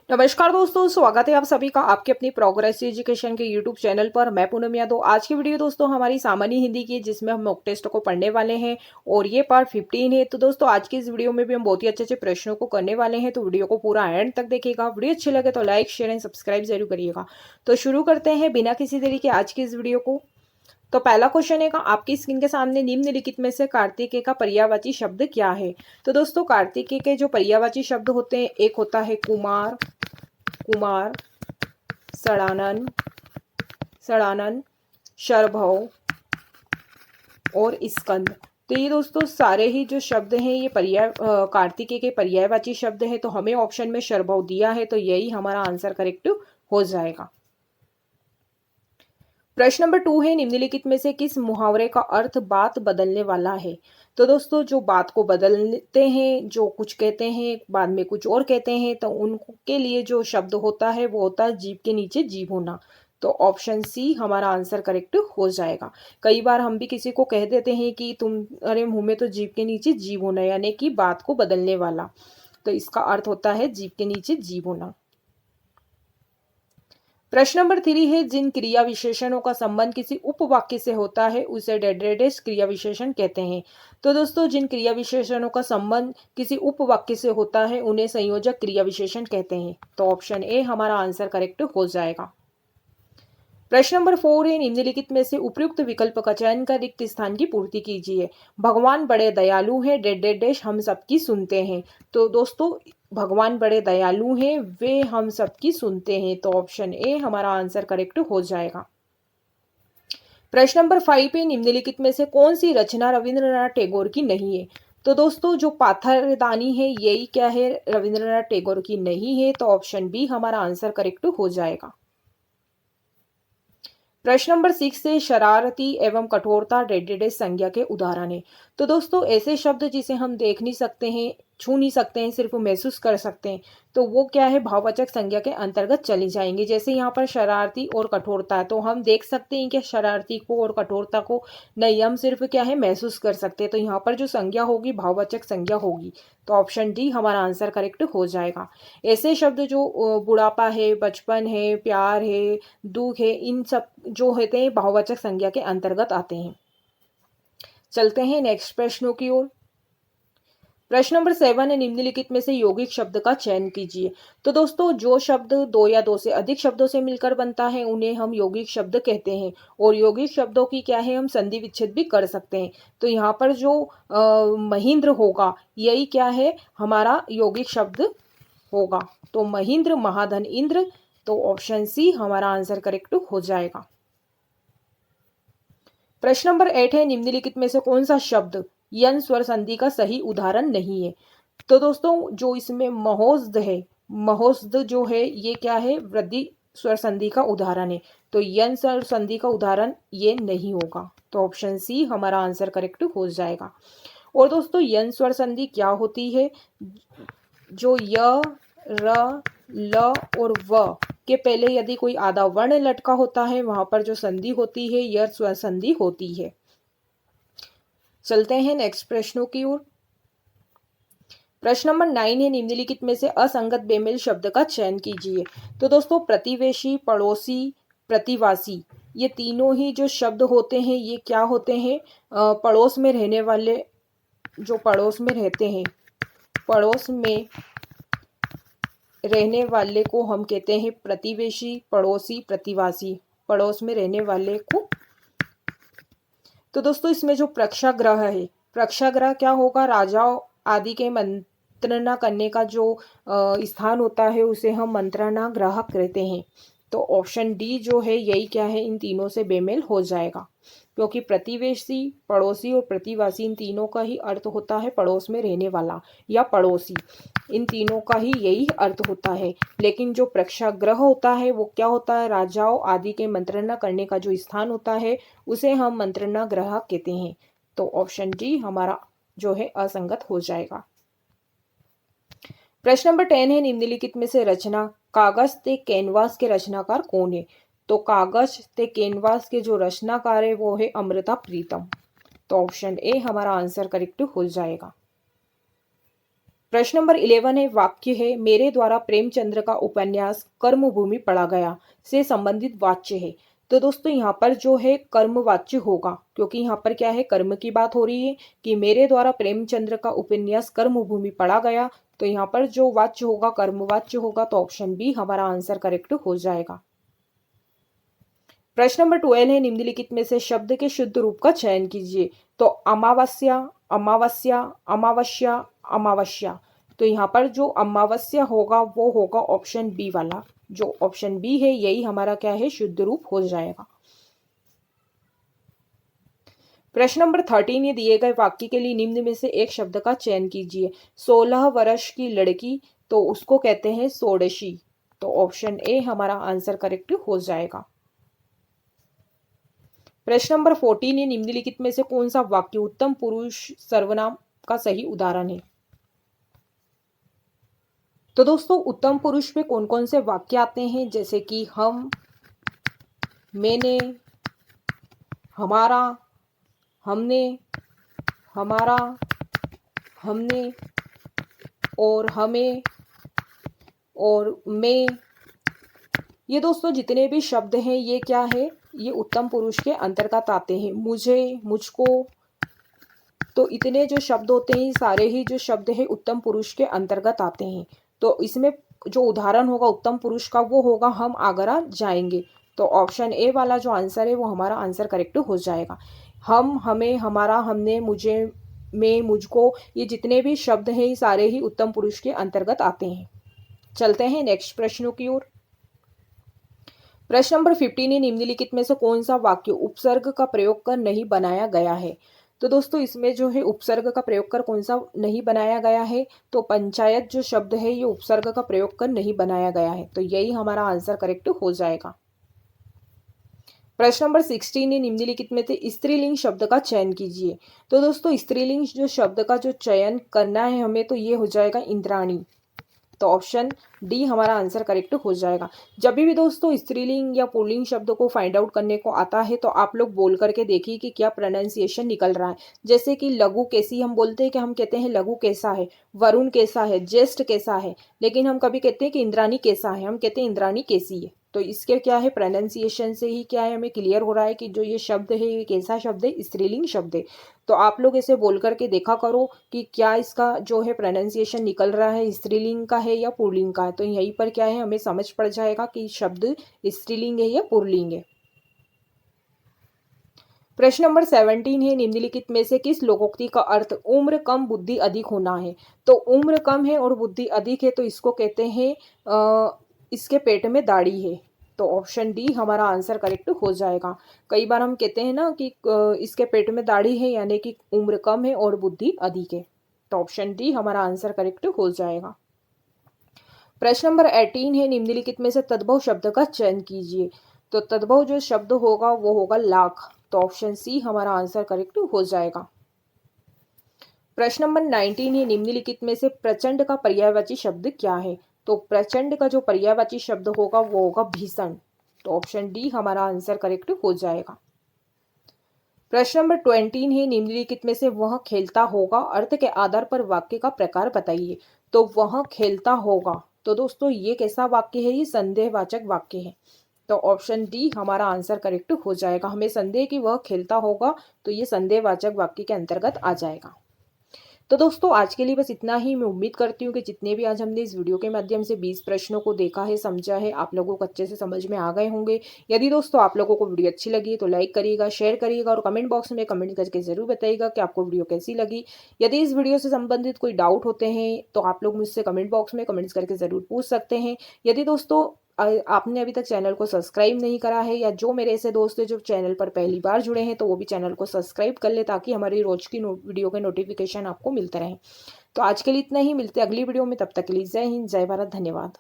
नमस्कार दोस्तों, स्वागत है आप सभी का आपके अपनी प्रोग्रेस एजुकेशन के यूट्यूब चैनल पर। मैं पूनम यादव। आज की वीडियो दोस्तों हमारी सामान्य हिंदी की है, जिसमें हम मॉक टेस्ट को पढ़ने वाले हैं और ये पार्ट 15 है। तो दोस्तों आज की इस वीडियो में भी हम बहुत ही अच्छे अच्छे प्रश्नों को करने वाले हैं, तो वीडियो को पूरा एंड तक देखिएगा। वीडियो अच्छी लगे तो लाइक शेयर एंड सब्सक्राइब जरूर करिएगा। तो शुरू करते हैं बिना किसी देरी के आज की इस वीडियो को। तो पहला क्वेश्चन है आपकी स्क्रीन के सामने, निम्नलिखित में से कार्तिकेय का पर्यायवाची शब्द क्या है। तो दोस्तों कार्तिकेय के जो पर्यायवाची शब्द होते हैं, एक होता है कुमार, कुमार, सड़ानन, सड़ानन, शरभव और स्कंद। तो ये दोस्तों सारे ही जो शब्द हैं ये कार्तिकेय के पर्यायवाची शब्द है। तो हमें ऑप्शन में शरभव दिया है, तो यही हमारा आंसर करेक्ट हो जाएगा। प्रश्न नंबर 2 है, निम्नलिखित में से किस मुहावरे का अर्थ बात बदलने वाला है। तो दोस्तों जो बात को बदलते हैं, जो कुछ कहते हैं बाद में कुछ और कहते हैं, तो उनके लिए जो शब्द होता है वो होता है जीभ के नीचे जीभ होना। तो ऑप्शन सी हमारा आंसर करेक्ट हो जाएगा। कई बार हम भी किसी को कह देते हैं कि तुम अरे मुंह में तो जीभ के नीचे जीभ होना, यानी कि बात को बदलने वाला। तो इसका अर्थ होता है जीभ के नीचे जीभ होना। प्रश्न नंबर 3 है, जिन क्रिया विशेषणों का संबंध किसी उपवाक्य से होता है उसे डेड क्रिया विशेषण कहते हैं। तो दोस्तों जिन क्रिया विशेषणों का संबंध किसी उपवाक्य से होता है उन्हें संयोजक क्रिया विशेषण कहते हैं। तो ऑप्शन ए हमारा आंसर करेक्ट हो जाएगा। प्रश्न नंबर 4 है, निम्नलिखित में से उपयुक्त विकल्प का चयन कर रिक्त स्थान की पूर्ति कीजिए। भगवान बड़े दयालु हैं, डेश हम सबकी सुनते हैं। तो दोस्तों भगवान बड़े दयालु हैं, वे हम सबकी सुनते हैं। तो ऑप्शन ए हमारा आंसर करेक्ट हो जाएगा। प्रश्न नंबर 5 है, निम्नलिखित में से कौन सी रचना रविंद्रनाथ टैगोर की नहीं है। तो दोस्तों जो पाथरदानी है यही क्या है, रविंद्रनाथ टैगोर की नहीं है। तो ऑप्शन बी हमारा आंसर करेक्ट हो जाएगा। प्रश्न नंबर 6 से शरारती एवं कठोरता डेड संज्ञा के उदाहरण है। तो दोस्तों ऐसे शब्द जिसे हम देख नहीं सकते हैं, छू नहीं सकते हैं, सिर्फ महसूस कर सकते हैं, तो वो क्या है, भाववाचक संज्ञा के अंतर्गत चली जाएंगे। जैसे यहाँ पर शरारती और कठोरता है, तो हम देख सकते हैं कि शरारती को और कठोरता को नहीं, हम सिर्फ क्या है महसूस कर सकते हैं। तो यहाँ पर जो संज्ञा होगी भाववाचक संज्ञा होगी। तो ऑप्शन डी हमारा आंसर करेक्ट हो जाएगा। ऐसे शब्द जो बुढ़ापा है, बचपन है, प्यार है, दुख है, इन सब जो होते हैं भाववाचक संज्ञा के अंतर्गत आते हैं। चलते हैं नेक्स्ट प्रश्नों की ओर। प्रश्न नंबर 7 है, निम्नलिखित में से यौगिक शब्द का चयन कीजिए। तो दोस्तों जो शब्द दो या दो से अधिक शब्दों से मिलकर बनता है उन्हें हम यौगिक शब्द कहते हैं। और यौगिक शब्दों की क्या है, हम संधि विच्छेद भी कर सकते हैं। तो यहाँ पर जो महेंद्र होगा यही क्या है, हमारा यौगिक शब्द होगा। तो महेंद्र, महाधन, इंद्र। तो ऑप्शन सी हमारा आंसर करेक्ट हो जाएगा। प्रश्न नंबर 8 है, निम्नलिखित में से कौन सा शब्द यन स्वर संधि का सही उदाहरण नहीं है। तो दोस्तों जो इसमें महोज्ध है, महोज्ध जो है ये क्या है, वृद्धि स्वर संधि का उदाहरण है। तो यन स्वर संधि का उदाहरण ये नहीं होगा। तो ऑप्शन सी हमारा आंसर करेक्ट हो जाएगा। और दोस्तों यन स्वर संधि क्या होती है, जो य, र, ल और व के पहले यदि कोई आधा वर्ण लटका होता है वहां पर जो संधि होती है यह स्वर संधि होती है। चलते हैं नेक्स्ट प्रश्नों की ओर। प्रश्न नंबर 9 है, निम्नलिखित में से असंगत बेमेल शब्द का चयन कीजिए। तो दोस्तों प्रतिवेशी, पड़ोसी, प्रतिवासी, ये तीनों ही जो शब्द होते हैं ये क्या होते हैं, पड़ोस में रहने वाले, जो पड़ोस में रहते हैं, पड़ोस में रहने वाले को हम कहते हैं प्रतिवेशी, पड़ोसी, प्रतिवासी, पड़ोस में रहने वाले को। तो दोस्तों इसमें जो प्रेक्षागृह है, प्रेक्षागृह क्या होगा, राजाओं आदि के मंत्रणा करने का जो स्थान होता है उसे हम मंत्रणा गृह कहते हैं। तो ऑप्शन डी जो है यही क्या है, इन तीनों से बेमेल हो जाएगा। क्योंकि प्रतिवेशी, पड़ोसी और प्रतिवासी इन तीनों का ही अर्थ होता है पड़ोस में रहने वाला या पड़ोसी, इन तीनों का ही यही अर्थ होता है। लेकिन जो प्रेक्षागृह होता है वो क्या होता है, राजाओं आदि के मंत्रणा करने का जो स्थान होता है उसे हम मंत्रणा गृह कहते हैं। तो ऑप्शन डी हमारा जो है असंगत हो जाएगा। प्रश्न नंबर 10 है, निम्नलिखित में से रचना कागज ते कैनवास के रचनाकार कौन है। तो कागज ते कैनवास के जो रचनाकार है वो है अमृता प्रीतम। तो ऑप्शन ए हमारा आंसर करेक्ट हो जाएगा। प्रश्न नंबर 11 है, वाक्य है मेरे द्वारा प्रेमचंद्र का उपन्यास कर्मभूमि पढ़ा गया से संबंधित वाच्य है। तो दोस्तों यहाँ पर जो है कर्मवाच्य होगा, क्योंकि यहाँ पर क्या है, कर्म की बात हो रही है कि मेरे द्वारा प्रेमचंद्र का उपन्यास कर्मभूमि पढ़ा गया। तो यहाँ पर जो वाच्य होगा कर्मवाच्य होगा, तो ऑप्शन बी हमारा आंसर करेक्ट हो जाएगा। प्रश्न नंबर 12 है, निम्नलिखित में से शब्द के शुद्ध रूप का चयन कीजिए। तो अमावस्या, अमावस्या, अमावस्या, अमावस्या। तो यहाँ पर जो अमावस्या होगा वो होगा ऑप्शन बी वाला, जो ऑप्शन बी है यही हमारा क्या है, शुद्ध रूप हो जाएगा। प्रश्न नंबर 13 ये दिए गए वाक्य के लिए निम्न में से एक शब्द का चयन कीजिए। 16 वर्ष की लड़की, तो उसको कहते हैं षोडशी। तो ऑप्शन ए हमारा आंसर करेक्ट हो जाएगा। प्रश्न नंबर 14 ये निम्नलिखित में से कौन सा वाक्य उत्तम पुरुष सर्वनाम का सही उदाहरण है। तो दोस्तों उत्तम पुरुष में कौन कौन से वाक्य आते हैं, जैसे कि हम, मैंने, हमारा, हमने, हमारा, हमने, और हमें, और मैं। ये दोस्तों जितने भी शब्द हैं ये क्या है, ये उत्तम पुरुष के अंतर्गत आते हैं। मुझे, मुझको, तो इतने जो शब्द होते हैं सारे ही जो शब्द है उत्तम पुरुष के अंतर्गत आते हैं। तो इसमें जो उदाहरण होगा उत्तम पुरुष का वो होगा हम आगरा जाएंगे। तो ऑप्शन ए वाला जो आंसर है वो हमारा आंसर करेक्ट हो जाएगा। हम, हमें, हमारा, हमने, मुझे, मैं, मुझको, ये जितने भी शब्द हैं ये सारे ही उत्तम पुरुष के अंतर्गत आते हैं। चलते हैं नेक्स्ट प्रश्नों की ओर। प्रश्न नंबर 15 निम्नलिखित में से कौन सा वाक्य उपसर्ग का प्रयोग कर नहीं बनाया गया है। तो दोस्तों इसमें जो है उपसर्ग का प्रयोग कर कौन सा नहीं बनाया गया है, तो पंचायत जो शब्द है ये उपसर्ग का प्रयोग कर नहीं बनाया गया है। तो यही हमारा आंसर करेक्ट हो जाएगा। प्रश्न नंबर 16 निम्नलिखित में से स्त्रीलिंग शब्द का चयन कीजिए। तो दोस्तों स्त्रीलिंग जो शब्द का जो चयन करना है हमें, तो ये हो जाएगा इंद्राणी। तो ऑप्शन डी हमारा आंसर करेक्ट हो जाएगा। जब भी दोस्तों स्त्रीलिंग या पुल्लिंग शब्द को फाइंड आउट करने को आता है तो आप लोग बोल करके देखिए कि क्या प्रोनाउंसिएशन निकल रहा है। जैसे कि लघु कैसी हम बोलते हैं कि हम कहते हैं लघु कैसा है, वरुण कैसा है, ज्येष्ठ कैसा है, लेकिन हम कभी कहते हैं कि इंद्राणी कैसा है, हम कहते हैं इंद्राणी कैसी है। तो इसके क्या है, प्रोनाउंसिएशन से ही क्या है हमें क्लियर हो रहा है कि जो ये शब्द है ये कैसा शब्द है, स्त्रीलिंग शब्द है। तो आप लोग इसे बोल करके देखा करो कि क्या इसका जो है प्रोनाउंसिएशन निकल रहा है स्त्रीलिंग का है या पुल्लिंग का है। तो यहीं पर क्या है हमें समझ पड़ जाएगा कि शब्द स्त्रीलिंग है या पुल्लिंग है। प्रश्न नंबर 17 है, निम्नलिखित में से किस लोकोक्ति का अर्थ उम्र कम बुद्धि अधिक होना है। तो उम्र कम है और बुद्धि अधिक है, तो इसको कहते हैं इसके पेट में दाढ़ी है। तो ऑप्शन डी हमारा आंसर करेक्ट हो जाएगा। कई बार हम कहते हैं ना कि इसके पेट में दाढ़ी है, यानी कि उम्र कम है और बुद्धि अधिक है। तो ऑप्शन डी हमारा आंसर करेक्ट हो जाएगा। प्रश्न नंबर 18 है, निम्नलिखित में से तद्भव शब्द का चयन कीजिए। तो तद्भव जो शब्द होगा वो होगा लाख। तो ऑप्शन सी हमारा आंसर करेक्ट हो जाएगा। प्रश्न नंबर 19 है, निम्नलिखित में से प्रचंड का पर्यायवाची शब्द क्या है। तो प्रचंड का जो पर्यायवाची शब्द होगा वो होगा भीषण। तो ऑप्शन डी हमारा आंसर करेक्ट हो जाएगा। प्रश्न नंबर 20 है, निम्नलिखित में से वह खेलता होगा अर्थ के आधार पर वाक्य का प्रकार बताइए। तो वह खेलता होगा, तो दोस्तों ये कैसा वाक्य है, ये संदेहवाचक वाक्य है। तो ऑप्शन डी हमारा आंसर करेक्ट हो जाएगा। हमें संदेह कि वह खेलता होगा, तो ये संदेहवाचक वाक्य के अंतर्गत आ जाएगा। तो दोस्तों आज के लिए बस इतना ही। मैं उम्मीद करती हूँ कि जितने भी आज हमने इस वीडियो के माध्यम से 20 प्रश्नों को देखा है, समझा है, आप लोगों को अच्छे से समझ में आ गए होंगे। यदि दोस्तों आप लोगों को वीडियो अच्छी लगी तो लाइक करिएगा, शेयर करिएगा और कमेंट बॉक्स में कमेंट करके जरूर बताइएगा कि आपको वीडियो कैसी लगी। यदि इस वीडियो से संबंधित कोई डाउट होते हैं तो आप लोग मुझसे कमेंट बॉक्स में कमेंट्स करके जरूर पूछ सकते हैं। यदि दोस्तों आपने अभी तक चैनल को सब्सक्राइब नहीं करा है, या जो मेरे ऐसे दोस्त हैं जो चैनल पर पहली बार जुड़े हैं, तो वो भी चैनल को सब्सक्राइब कर ले ताकि हमारी रोज की वीडियो के नोटिफिकेशन आपको मिलते रहें। तो आज के लिए इतना ही, मिलते अगली वीडियो में, तब तक के लिए जय हिंद, जय भारत, धन्यवाद।